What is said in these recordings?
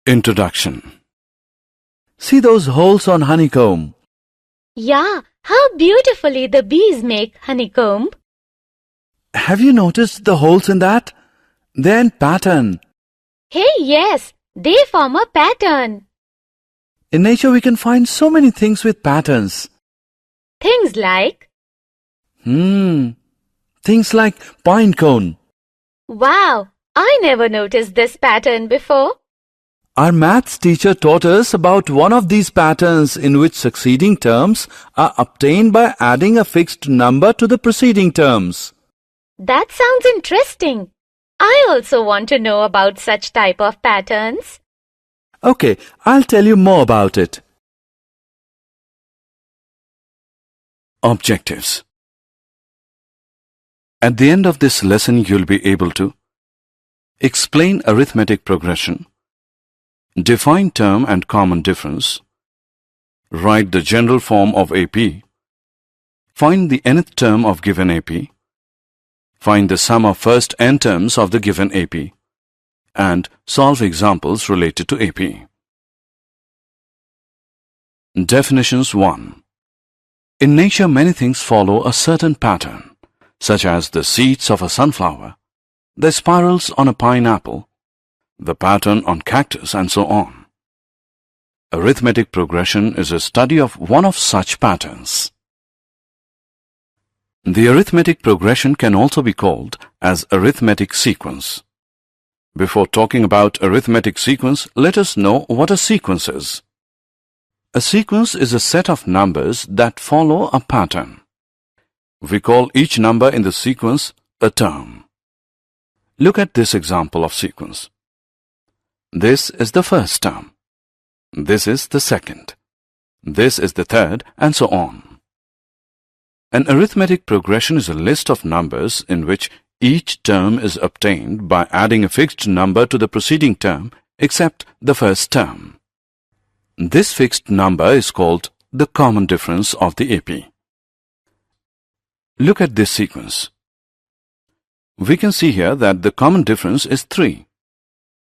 Introduction. See those holes on honeycomb. Yeah, how beautifully the bees make honeycomb. Have you noticed the holes in that? They're in pattern. Hey, yes, they form a pattern. In nature we can find so many things with patterns. Things like, Things like pine cone. wow, I never noticed this pattern before. Our maths teacher taught us about one of these patterns in which succeeding terms are obtained by adding a fixed number to the preceding terms. That sounds interesting. I also want to know about such type of patterns. Okay, I'll tell you more about it. Objectives. At the end of this lesson, you'll be able to explain arithmetic progression, define term and common difference, write the general form of AP, find the nth term of given AP, find the sum of first n terms of the given AP, and solve examples related to AP. Definitions 1. In nature, many things follow a certain pattern, such as the seeds of a sunflower, the spirals on a pineapple, the pattern on cactus, and so on. Arithmetic progression is a study of one of such patterns. The arithmetic progression can also be called as arithmetic sequence. Before talking about arithmetic sequence, let us know what a sequence is. A sequence is a set of numbers that follow a pattern. We call each number in the sequence a term. Look at this example of sequence. This is the first term. This is the second. This is the third, and so on. An arithmetic progression is a list of numbers in which each term is obtained by adding a fixed number to the preceding term except the first term. This fixed number is called the common difference of the AP. Look at this sequence. We can see here that the common difference is 3.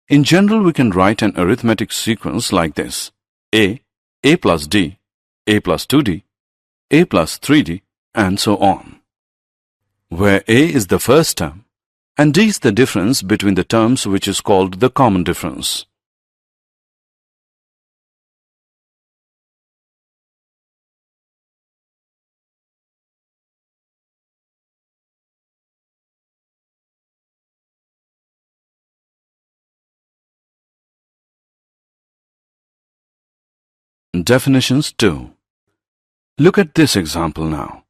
In general, we can write an arithmetic sequence like this: A plus D, A plus 2D, A plus 3D, and so on, where A is the first term and D is the difference between the terms, which is called the common difference. Definitions 2. Look at this example now.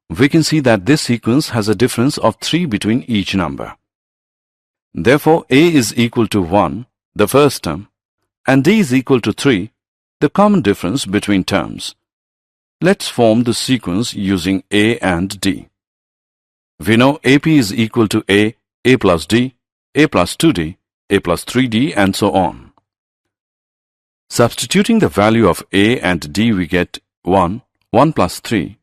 We can see that this sequence has a difference of 3 between each number. Therefore, A is equal to 1, the first term, and D is equal to 3, the common difference between terms. Let's form the sequence using A and D. We know AP is equal to A plus D, A plus 2D, A plus 3D, and so on. Substituting the value of A and D, we get 1, 1 plus 3,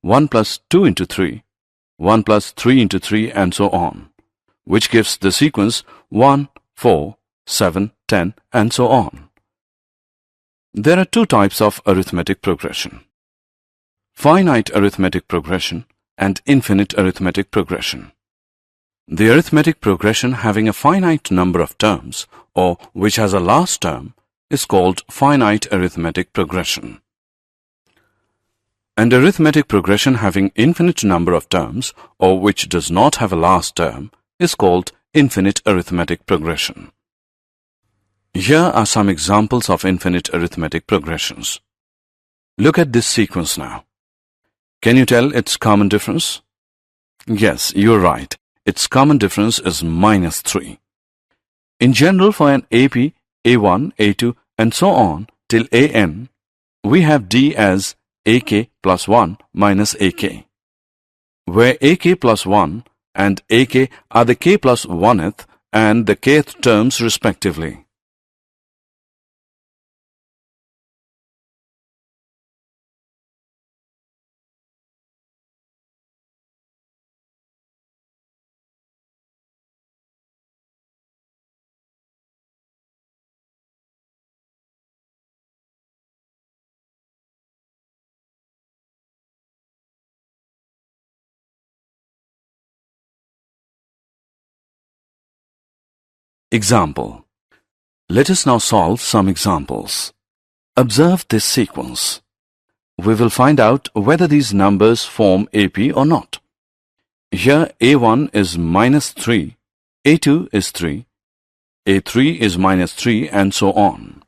1 plus 2 into 3, 1 plus 3 into 3, and so on, which gives the sequence 1, 4, 7, 10, and so on. There are two types of arithmetic progression: finite arithmetic progression and infinite arithmetic progression. The arithmetic progression having a finite number of terms, or which has a last term, is called finite arithmetic progression. And arithmetic progression having infinite number of terms, or which does not have a last term, is called infinite arithmetic progression. Here are some examples of infinite arithmetic progressions. Look at this sequence now. Can you tell its common difference? Yes, you're right. Its common difference is -3. In general, for an AP, A1, A2, and so on till AN, we have D as AK plus 1 minus AK, where AK plus 1 and AK are the K plus 1th and the kth terms respectively. Example. Let us now solve some examples. Observe this sequence. We will find out whether these numbers form AP or not. Here A1 is -3, A2 is 3, A3 is -3, and so on.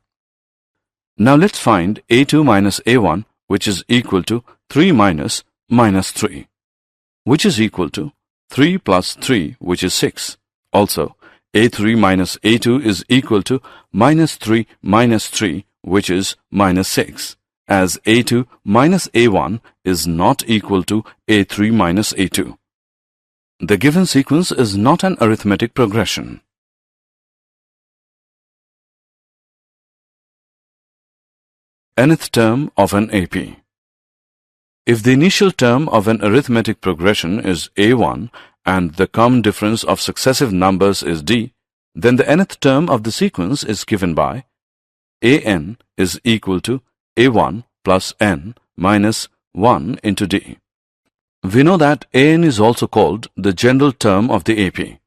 Now let's find A2 minus A1, which is equal to 3 minus -3, which is equal to 3 plus 3, which is 6. Also, A3 minus A2 is equal to -3 minus 3, which is -6, as A2 minus A1 is not equal to A3 minus A2. The given sequence is not an arithmetic progression. Nth term of an AP. If the initial term of an arithmetic progression is A1 and the common difference of successive numbers is D, then the nth term of the sequence is given by An is equal to A1 plus n minus 1 into D. We know that An is also called the general term of the AP.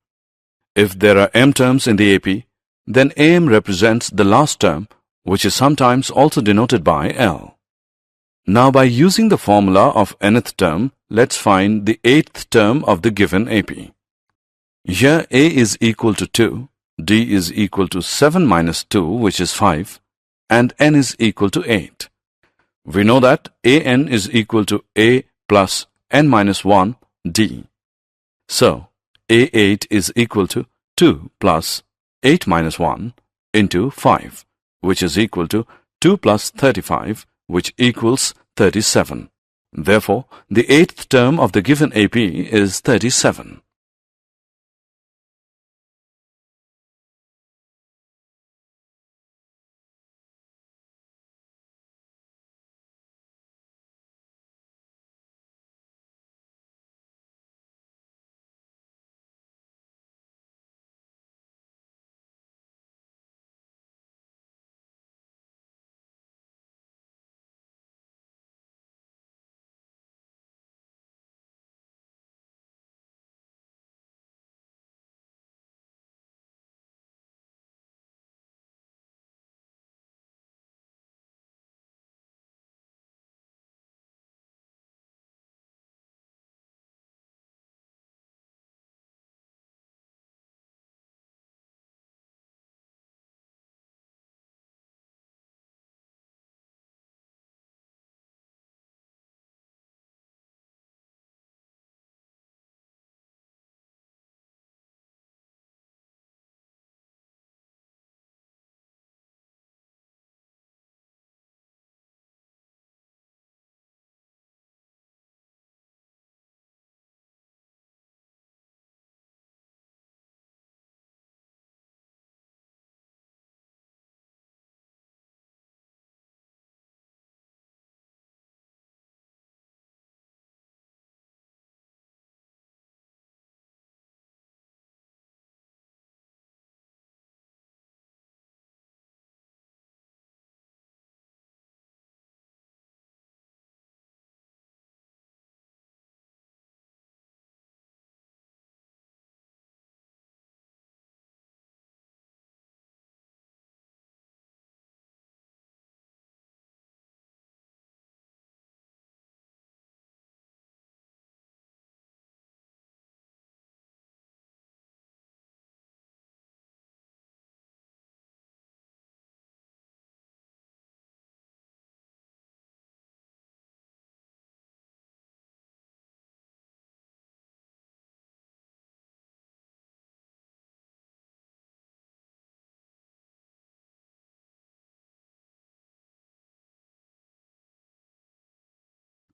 If there are m terms in the AP, then Am represents the last term, which is sometimes also denoted by L. Now by using the formula of nth term, let's find the 8th term of the given AP. Here A is equal to 2, D is equal to 7 minus 2, which is 5, and n is equal to 8. We know that An is equal to A plus n minus 1 D. So, A8 is equal to 2 plus 8 minus 1 into 5, which is equal to 2 plus 35, which equals 37. Therefore, the 8th term of the given AP is 37.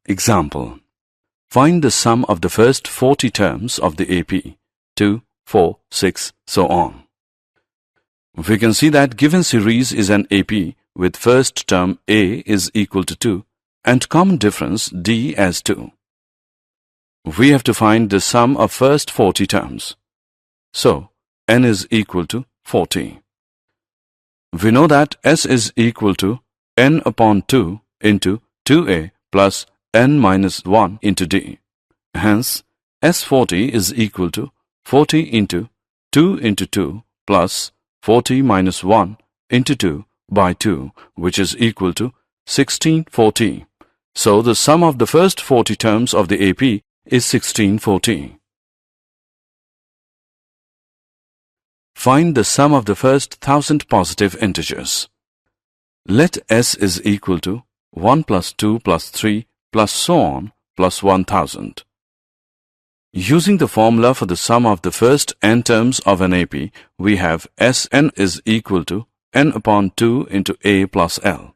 Example. Find the sum of the first 40 terms of the AP, 2, 4, 6, so on. We can see that given series is an AP with first term A is equal to 2 and common difference D as 2. We have to find the sum of first 40 terms. So, n is equal to 40. We know that S is equal to n upon 2 into 2A plus n minus 1 into D. Hence, S40 is equal to 40 into 2 plus 40 minus 1 into 2 by 2, which is equal to 1640. So the sum of the first 40 terms of the AP is 1640. Find the sum of the first 1000 positive integers. Let S is equal to 1 plus 2 plus 3 plus so on plus 1000. Using the formula for the sum of the first n terms of an AP, we have Sn is equal to n upon 2 into A plus L.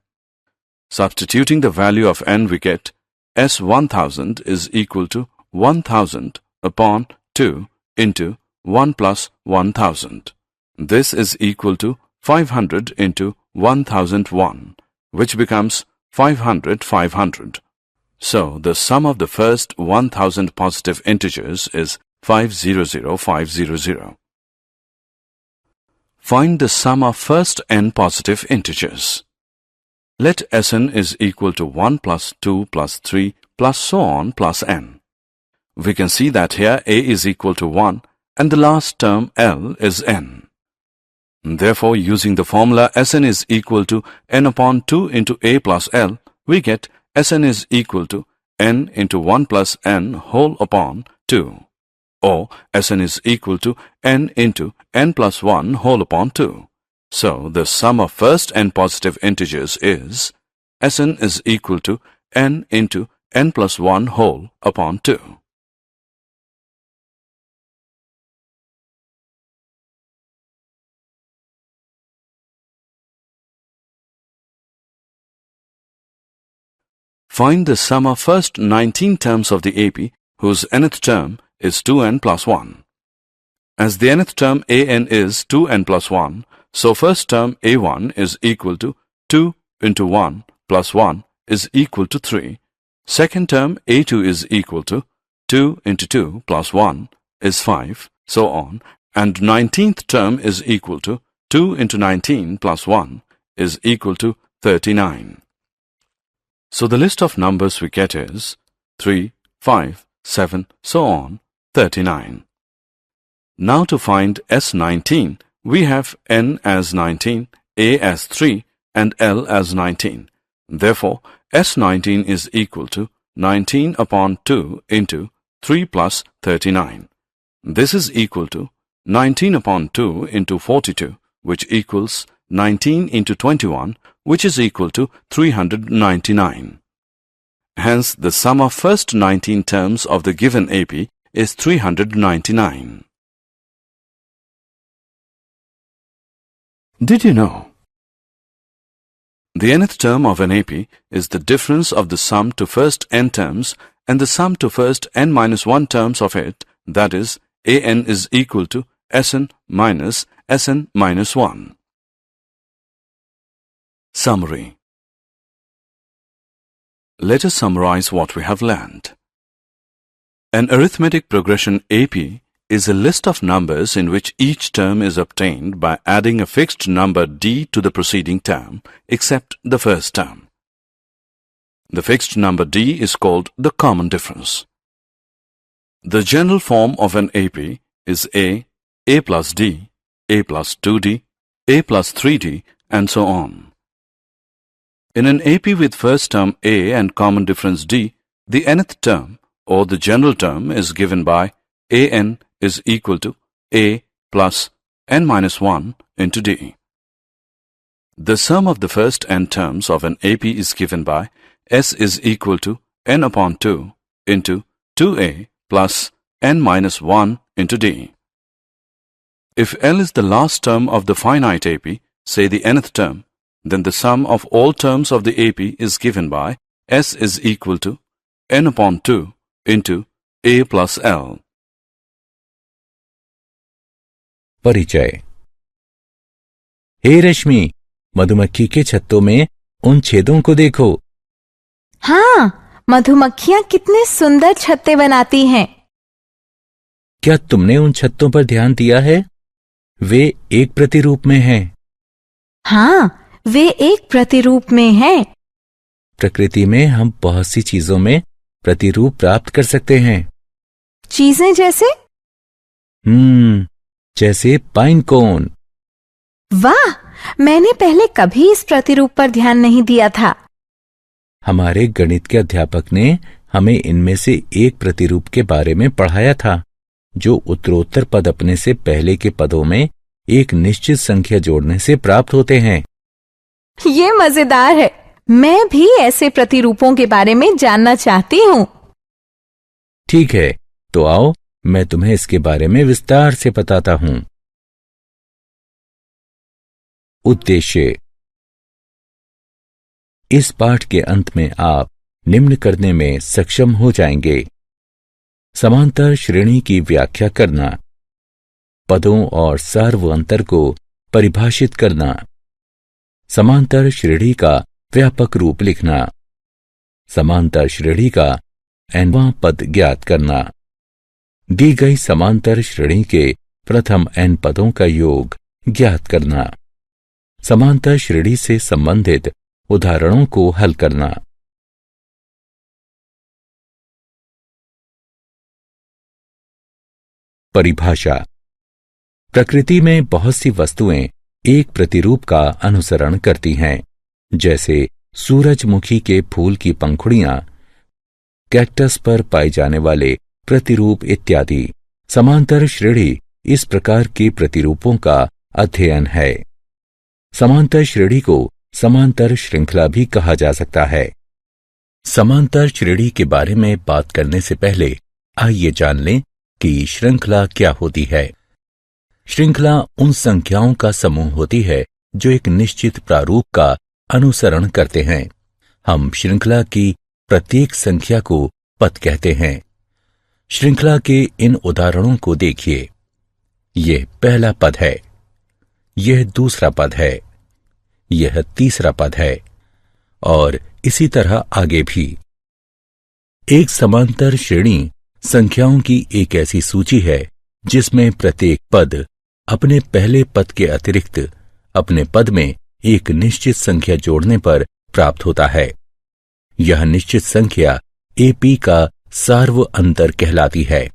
Substituting the value of n, we get S1000 is equal to 1000 upon 2 into 1 plus 1000. This is equal to 500 into 1001, which becomes 500. So the sum of the first 1000 positive integers is 500. Find the sum of first n positive integers. Let Sn is equal to 1 plus 2 plus 3 plus so on plus n. We can see that here A is equal to 1 and the last term L is n. Therefore, using the formula Sn is equal to n upon 2 into A plus L, we get Sn is equal to n into 1 plus n whole upon 2, or Sn is equal to n into n plus 1 whole upon 2. So, the sum of first n positive integers is Sn is equal to n into n plus 1 whole upon 2. Find the sum of first 19 terms of the AP whose nth term is 2n plus 1. As the nth term an is 2n plus 1, so first term a1 is equal to 2 into 1 plus 1 is equal to 3. Second term a2 is equal to 2 into 2 plus 1 is 5, so on. And 19th term is equal to 2 into 19 plus 1 is equal to 39. So the list of numbers we get is 3, 5, 7, so on, 39. Now to find S19, we have n as 19, a as 3, and L as 19. Therefore, S19 is equal to 19 upon 2 into 3 plus 39. This is equal to 19 upon 2 into 42, which equals 19 into 21, which is equal to 399. Hence, the sum of first 19 terms of the given AP is 399. Did you know? The nth term of an AP is the difference of the sum to first n terms and the sum to first n minus 1 terms of it, that is, an is equal to Sn minus Sn minus 1. Summary. Let us summarize what we have learned. An arithmetic progression AP is a list of numbers in which each term is obtained by adding a fixed number d to the preceding term, except the first term. The fixed number d is called the common difference. The general form of an AP is a plus d, a plus 2d, a plus 3d, and so on. In an AP with first term a and common difference d, the nth term or the general term is given by an is equal to a plus n minus 1 into d. The sum of the first n terms of an AP is given by s is equal to n upon 2 into 2a plus n minus 1 into d. If L is the last term of the finite AP, say the nth term, then the sum of all terms of the AP is given by S is equal to n upon 2 into a plus L. परिचय। हे रश्मि, मधुमक्खी के छत्तों में उन छेदों को देखो। हाँ, मधुमक्खियां कितने सुंदर छत्ते बनाती हैं। क्या तुमने उन छत्तों पर ध्यान दिया है? वे एक प्रतिरूप में हैं। हाँ, वे एक प्रतिरूप में हैं। प्रकृति में हम बहुत सी चीजों में प्रतिरूप प्राप्त कर सकते हैं। चीजें जैसे? जैसे पाइन कोन। वाह, मैंने पहले कभी इस प्रतिरूप पर ध्यान नहीं दिया था। हमारे गणित के अध्यापक ने हमें इनमें से एक प्रतिरूप के बारे में पढ़ाया था, जो उत्तरोत्तर पद अपने से पहले के पदों में एक निश्चित संख्या जोड़ने से प्राप्त होते हैं। ये मजेदार है। मैं भी ऐसे प्रतिरूपों के बारे में जानना चाहती हूँ। ठीक है, तो आओ मैं तुम्हें इसके बारे में विस्तार से बताता हूं। उद्देश्य। इस पाठ के अंत में आप निम्न करने में सक्षम हो जाएंगे: समांतर श्रेणी की व्याख्या करना, पदों और सार्वअंतर को परिभाषित करना, समांतर श्रेणी का व्यापक रूप लिखना, समांतर श्रेणी का nवां पद ज्ञात करना, दी गई समांतर श्रेणी के प्रथम n पदों का योग ज्ञात करना, समांतर श्रेणी से संबंधित उदाहरणों को हल करना। परिभाषा। प्रकृति में बहुत सी वस्तुएं एक प्रतिरूप का अनुसरण करती हैं, जैसे सूरजमुखी के फूल की पंखुड़ियां, कैक्टस पर पाए जाने वाले प्रतिरूप इत्यादि। समांतर श्रेणी इस प्रकार के प्रतिरूपों का अध्ययन है। समांतर श्रेणी को समांतर श्रृंखला भी कहा जा सकता है। समांतर श्रेणी के बारे में बात करने से पहले आइए जान लें कि श्रृंखला क्या होती है। श्रृंखला उन संख्याओं का समूह होती है जो एक निश्चित प्रारूप का अनुसरण करते हैं। हम श्रृंखला की प्रत्येक संख्या को पद कहते हैं। श्रृंखला के इन उदाहरणों को देखिए। यह पहला पद है, यह दूसरा पद है, यह तीसरा पद है और इसी तरह आगे भी। एक समांतर श्रेणी संख्याओं की एक ऐसी सूची है जिसमें प्रत्येक पद अपने पहले पद के अतिरिक्त अपने पद में एक निश्चित संख्या जोड़ने पर प्राप्त होता है। यह निश्चित संख्या AP का सार्वअंतर कहलाती है।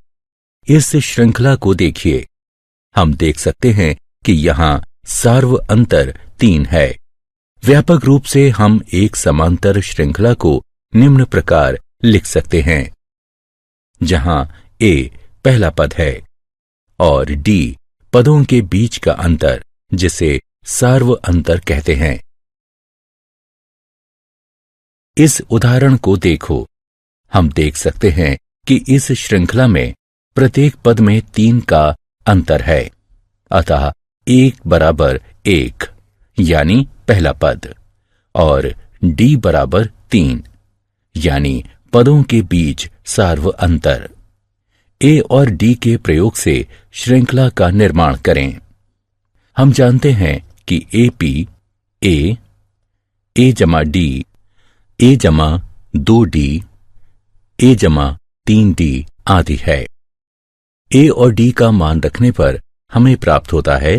इस श्रृंखला को देखिए। हम देख सकते हैं कि यहां सार्वअंतर 3 है। व्यापक रूप से हम एक समांतर श्रृंखला को निम्न प्रकार लिख सकते हैं, जहां A पहला पद है और D पदों के बीच का अंतर, जिसे सार्वअंतर कहते हैं। इस उदाहरण को देखो। हम देख सकते हैं कि इस श्रृंखला में प्रत्येक पद में 3 का अंतर है, अतः 1 बराबर 1 यानी पहला पद और D बराबर 3 यानी पदों के बीच सार्वअंतर। A और D के प्रयोग से श्रृंखला का निर्माण करें। हम जानते हैं कि AP A जमा D, A जमा 2D, A जमा 3D आदि है। A और D का मान रखने पर हमें प्राप्त होता है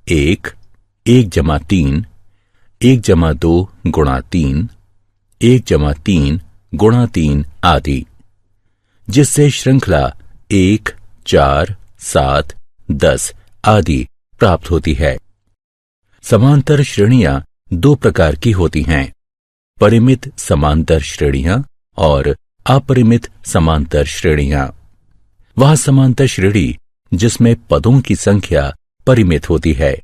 1 जमा 3, 1 जमा 2 गुणा 3, 1 जमा 3 गुणा 3 आदि, जिससे श्रृंखला 1, 4, 7, 10 आदि प्राप्त होती है। समांतर श्रेणियां 2 प्रकार की होती हैं: परिमित समांतर श्रेणियां और अपरिमित समांतर श्रेणियां। वह समांतर श्रेणी जिसमें पदों की संख्या परिमित होती है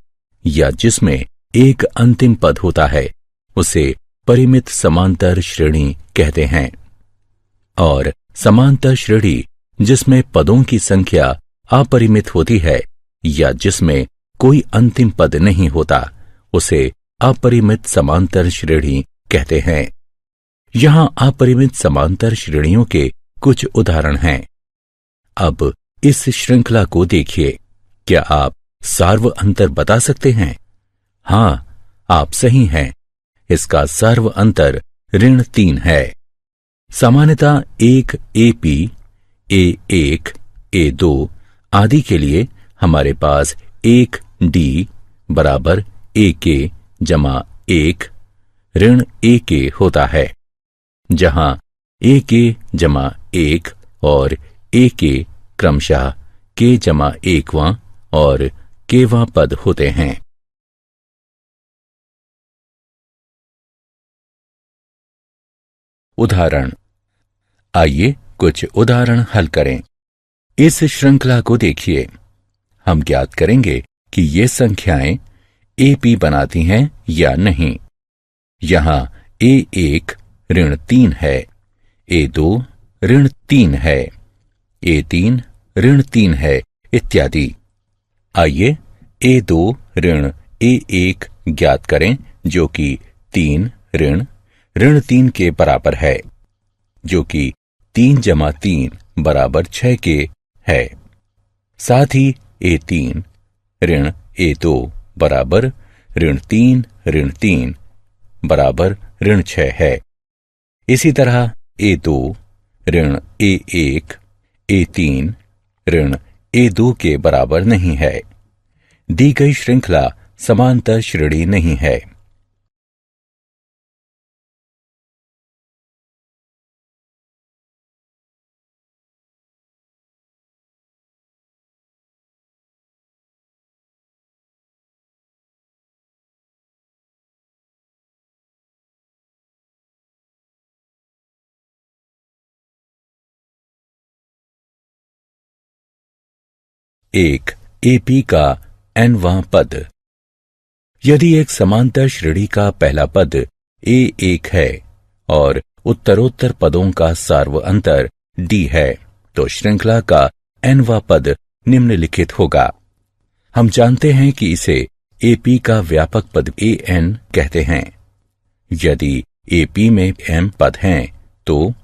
या जिसमें एक अंतिम पद होता है, उसे परिमित समांतर श्रेणी कहते हैं। और समांतर श्रेणी जिसमें पदों की संख्या अपरिमित होती है या जिसमें कोई अंतिम पद नहीं होता, उसे अपरिमित समांतर श्रेणी कहते हैं। यहां अपरिमित समांतर श्रेणियों के कुछ उदाहरण हैं। अब इस श्रृंखला को देखिए। क्या आप सार्वअंतर बता सकते हैं? हां, आप सही हैं। इसका सार्वअंतर ऋण 3 है। सामान्यतः एक AP, A1, A2 आदि के लिए हमारे पास 1D बराबर AK जमा 1 ऋण AK होता है, जहां AK जमा 1 और AK क्रमशः K जमा 1वां और Kवां पद होते हैं। उदाहरण। आइए कुछ उदाहरण हल करें। इस श्रृंखला को देखिए। हम ज्ञात करेंगे कि ये संख्याएं AP बनाती हैं या नहीं। यहां A1 ऋण 3 है, A2 ऋण 3 है, A3 ऋण 3 है, इत्यादि। आइए A2 ऋण A1 ज्ञात करें, जो कि 3 ऋण 3 के बराबर है, जो कि 3 जमा 3 बराबर 6 के है। साथ ही A3 ऋण A2 बराबर ऋण 3 बराबर ऋण 6 है। इसी तरह A2 ऋण A1 A3 ऋण A2 के बराबर नहीं है। दी गई श्रृंखला समांतर श्रेणी नहीं है। एक AP का nवां पद। यदि एक समांतर श्रेणी का पहला पद A1 है और उत्तरोत्तर पदों का सार्व अंतर D है, तो श्रृंखला का nवां पद निम्नलिखित होगा। हम जानते हैं कि इसे AP का व्यापक पद AN कहते हैं। यदि AP में M पद हैं, तो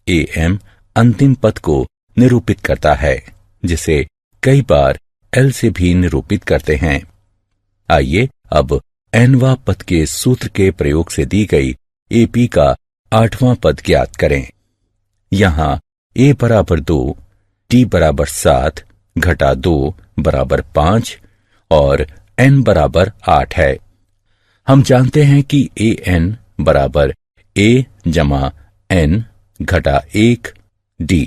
AM अंतिम पद को निरूपित करता है, जिसे कई बार L से भी निरूपित करते हैं। आइए अब nवां पद के सूत्र के प्रयोग से दी गई AP का 8वां पद ज्ञात करें। यहां A बराबर 2, D बराबर 7, घटा 2 बराबर 5 और N बराबर 8 है। हम जानते हैं कि AN बराबर A जमा N घटा 1 D।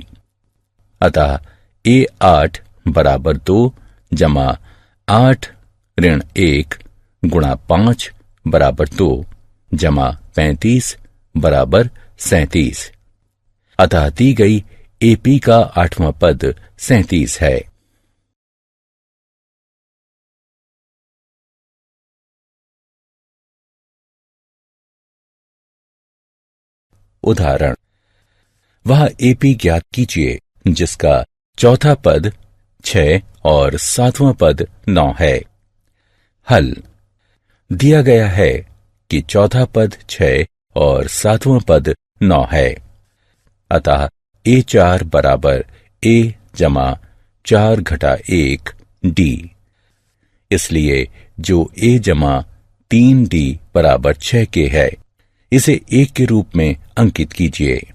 अतः A8 बराबर 2 जमा 8 ऋण 1 गुणा 5 बराबर 2 जमा 35 बराबर 37। अतः दी गई AP का 8वां पद 37 है। उदाहरण। वह AP ज्ञात कीजिए जिसका चौथा पद 6 और 7वां पद 9 है। हल। दिया गया है कि चौथा पद 6 और 7वां पद 9 है। अतः A4 बराबर A जमा 4 घटा 1 D। इसलिए जो A जमा 3D बराबर 6 के है, इसे 1 के रूप में अंकित कीजिए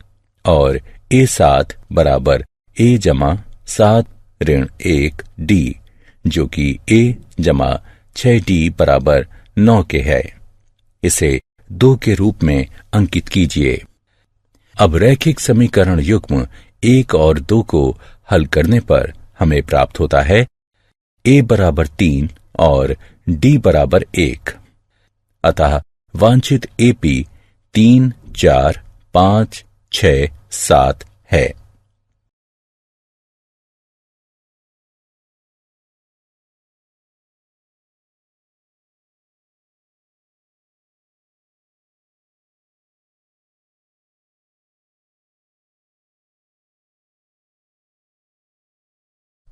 और A7 बराबर A जमा 7 ऋण 1 D, जो कि A जमा 6D बराबर 9 के है, इसे 2 के रूप में अंकित कीजिए। अब रैखिक समीकरण युग्म 1 और 2 को हल करने पर हमें प्राप्त होता है A बराबर 3 और D बराबर 1। अतः वांछित AP 3, 4, 5, 6, 7 है।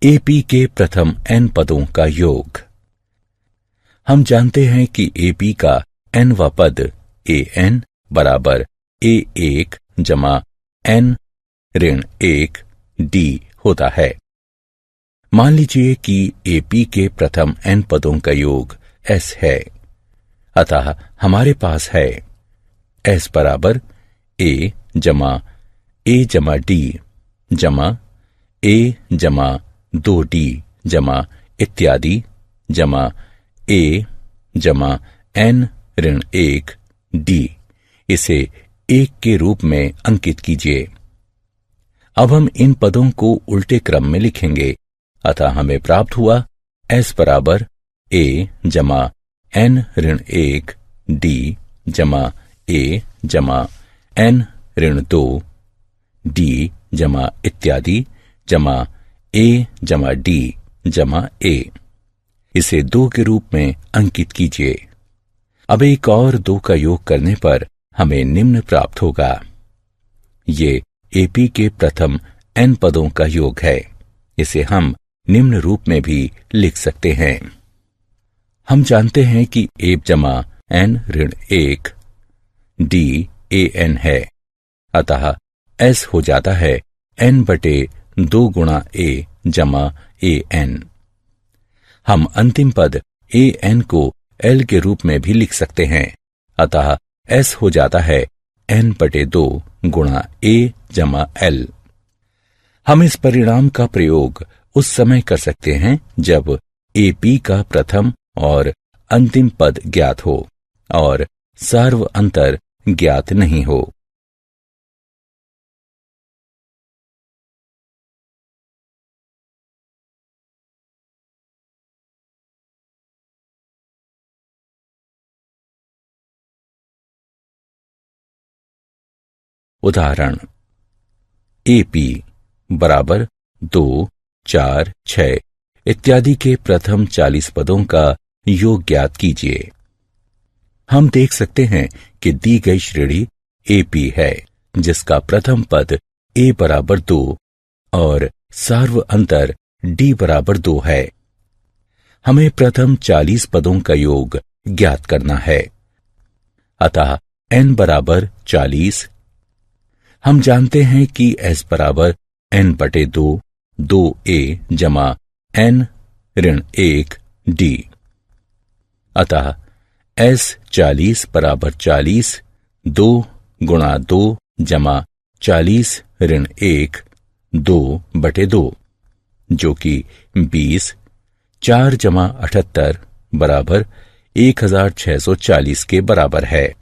AP के प्रथम n पदों का योग। हम जानते हैं कि AP का nवां पद AN बराबर A1 जमा N ऋण 1 D होता है। मान लीजिए कि AP के प्रथम n पदों का योग S है। अतः हमारे पास है S बराबर A जमा D जमा A जमा 2D जमा इत्यादि जमा A जमा N ऋण 1 D। इसे 1 के रूप में अंकित कीजिए। अब हम इन पदों को उल्टे क्रम में लिखेंगे। अतः हमें प्राप्त हुआ S बराबर A जमा N ऋण 1 D जमा A जमा N ऋण 2 डी जमा इत्यादि जमा ए जमा डी जमा ए। इसे 2 के रूप में अंकित कीजिए। अब एक और 2 का योग करने पर हमें निम्न प्राप्त होगा। ये एपी के प्रथम n पदों का योग है। इसे हम निम्न रूप में भी लिख सकते हैं। हम जानते हैं कि ए जमा n ऋण 1 डी ए एन है, अतः s हो जाता है n बटे 2 गुणा a जमा ए एन। हम अंतिम पद ए एन को l के रूप में भी लिख सकते हैं, अतः s हो जाता है n बटे 2 गुणा a जमा l। हम इस परिणाम का प्रयोग उस समय कर सकते हैं जब AP का प्रथम और अंतिम पद ज्ञात हो और सार्व अंतर ज्ञात नहीं हो। उदाहरण AP बराबर 2, 4, 6 इत्यादि के प्रथम 40 पदों का योग ज्ञात कीजिए। हम देख सकते हैं कि दी गई श्रेणी AP है, जिसका प्रथम पद A बराबर 2 और सार्व अंतर D बराबर 2 है। हमें प्रथम 40 पदों का योग ज्ञात करना है, अतः n बराबर 40। हम जानते हैं कि s बराबर n बटे 2 2a जमा n ऋण 1 d, अतः s 40 बराबर 40 2 गुणा 2 जमा 40 ऋण 1 2 बटे 2, जो कि 20 4 जमा 78 बराबर 1640 के बराबर है।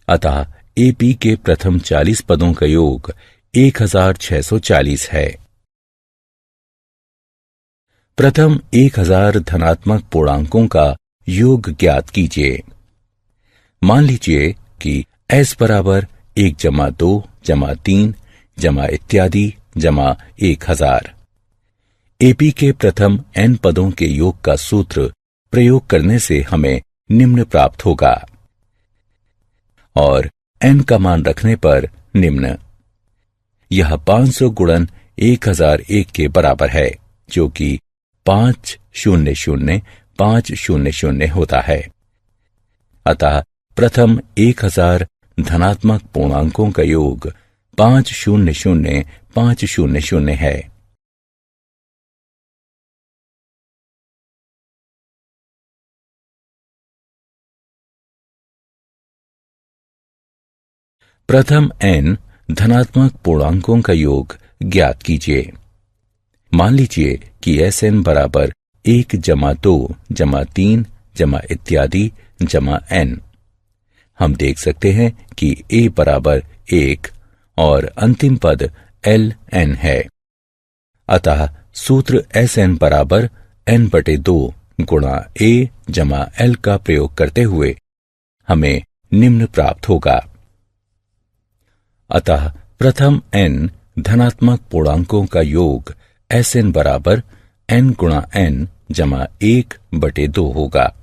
अतः AP के प्रथम 40 पदों का योग 1640 है। प्रथम 1000 धनात्मक पूर्णांकों का योग ज्ञात कीजिए। मान लीजिए कि s बराबर 1 जमा 2 जमा 3 जमा इत्यादि जमा 1000। AP के प्रथम n पदों के योग का सूत्र प्रयोग करने से हमें निम्न प्राप्त होगा और n का मान रखने पर निम्न। यह 500 गुणन 1001 के बराबर है, जो कि 500,500 होता है। अतः प्रथम 1000 धनात्मक पूर्णांकों का योग 500,500 है। प्रथम n धनात्मक पूर्णांकों का योग ज्ञात कीजिए। मान लीजिए कि Sn बराबर 1 जमा 2 जमा 3 जमा इत्यादि जमा n। हम देख सकते हैं कि a बराबर 1 और अंतिम पद ln है, अतः सूत्र Sn बराबर n बटे 2 गुणा a जमा l का प्रयोग करते हुए हमें निम्न प्राप्त होगा। अतः प्रथम n धनात्मक पूर्णांकों का योग Sn बराबर n गुणा n जमा 1 बटे 2 होगा।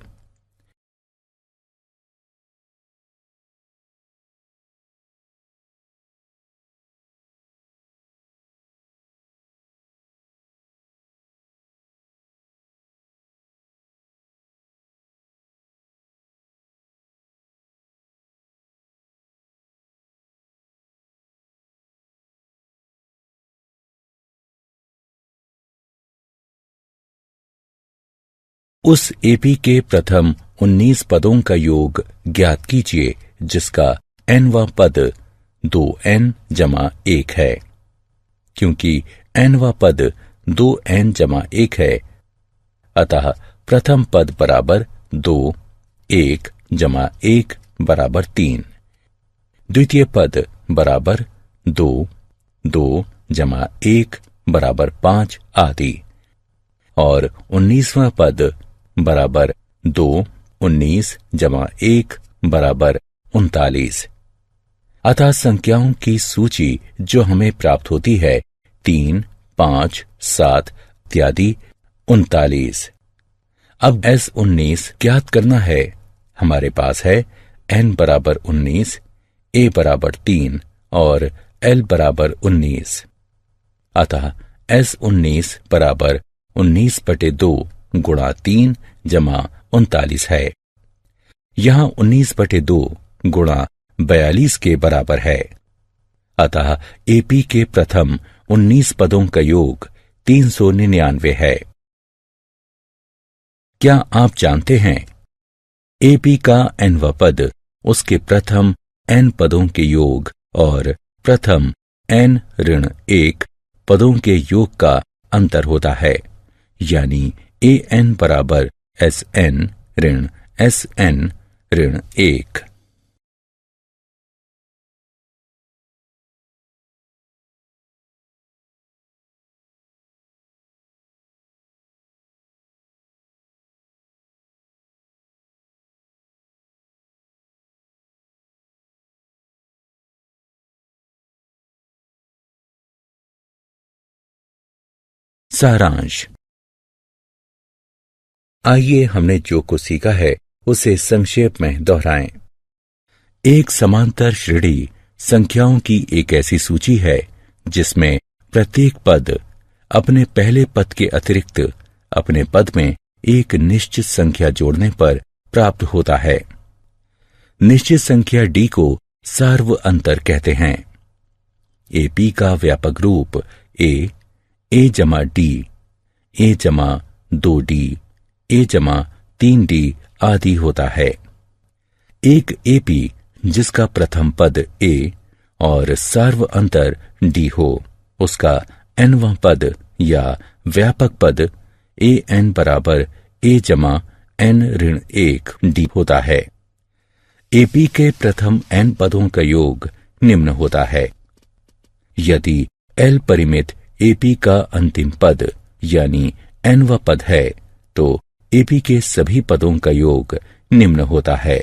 उस AP के प्रथम 19 पदों का योग ज्ञात कीजिए जिसका nवां पद 2n जमा 1 है। क्योंकि nवां पद 2n जमा 1 है, अतः प्रथम पद बराबर 2 1 जमा 1 बराबर 3, द्वितीय पद बराबर 2 2 जमा 1 बराबर 5 आदि, और 19वां पद बराबर 2 19 जमा 1 बराबर 39। अतः संख्याओं की सूची जो हमें प्राप्त होती है 3, 5, 7 इत्यादि 39। अब S19 ज्ञात करना है। हमारे पास है n बराबर 19, a बराबर 3 और l बराबर 19। अतः S19 बराबर 19/2 गुणा 3 जमा 39 है। यहाँ 19/2 गुणा 42 के बराबर है। अतः AP के प्रथम 19 पदों का योग 399 है। क्या आप जानते हैं AP का nवां पद उसके प्रथम n पदों के योग और प्रथम n-1 पदों के योग का अंतर होता है, यानी AN बराबर SN ऋण SN ऋण 1। सारांश। आइए हमने जो कुछ सीखा है उसे संक्षेप में दोहराएं। एक समांतर श्रेणी संख्याओं की एक ऐसी सूची है जिसमें प्रत्येक पद अपने पहले पद के अतिरिक्त अपने पद में एक निश्चित संख्या जोड़ने पर प्राप्त होता है। निश्चित संख्या D को सार्व अंतर कहते हैं। AP का व्यापक रूप A जमा D, A जमा 2D, A जमा 3D आदि होता है। एक AP जिसका प्रथम पद A और सार्व अंतर D हो, उसका nवां पद या व्यापक पद AN बराबर A जमा n-1 D होता है। AP के प्रथम n पदों का योग निम्न होता है। यदि L परिमित AP का अंतिम पद यानी nवां पद है तो AP के सभी पदों का योग निम्न होता है।